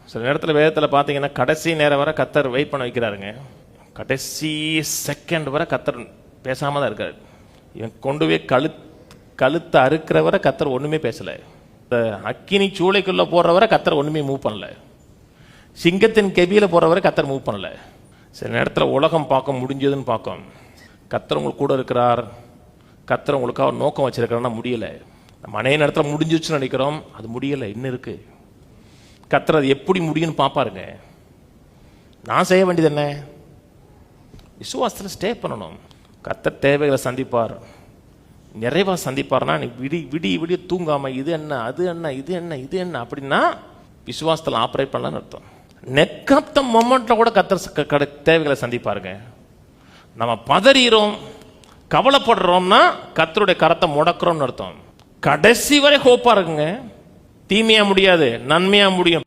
சில நேரத்தில் வேதத்தில் பார்த்தீங்கன்னா கடைசி நேரம் வரை கத்தர் வெயிட் பண்ண வைக்கிறாருங்க. கடைசி செகண்ட் வரை கத்தர் பேசாமல் தான் இருக்காரு. இவன் கொண்டு போய் கழுத்தை அறுக்கிற வரை கத்தர் ஒன்றுமே பேசலை. இந்த அக்கினி சூளைக்குள்ளே போகிற வரை கத்தர் ஒன்றுமே மூவ் பண்ணல. சிங்கத்தின் கெபியில் போகிற வரை கத்தர் மூவ் பண்ணல. சில நேரத்தில் உலகம் பார்க்க முடிஞ்சதுன்னு பார்க்கும். கத்தர் உங்களுக்கு கூட இருக்கிறார், கத்தர் உங்களுக்காக நோக்கம் வச்சிருக்கிறான்னா முடியலை. நம்ம அநேக நேரத்தில் முடிஞ்சிச்சுன்னு நினைக்கிறோம், அது முடியலை, இன்னும் இருக்கு. கத்தர் அது எப்படி முடியும்னு பார்ப்பாருங்க. நான் செய்ய வேண்டியது என்ன? விசுவாசத்தில் ஸ்டே பண்ணணும். கத்தர் தேவைகளை சந்திப்பார், நிறைவா சந்திப்பார்னா நீ விடிய தூங்காம இது என்ன அது என்ன இது என்ன இது என்ன அப்படின்னா விசுவாசத்தில் ஆப்ரேட் பண்ணலான்னு அர்த்தம். நெக் ஆஃப் த மொமெண்ட்ல கூட கத்தர் தேவைகளை சந்திப்பாருங்க. நம்ம பதறோம், கவலைப்படுறோம்னா கத்தருடைய கரத்தை முடக்கிறோம்னு அர்த்தம். கடைசி வரை ஹோப்பா இருக்குங்க. தீமையா முடியாது, நன்மையா முடியும்.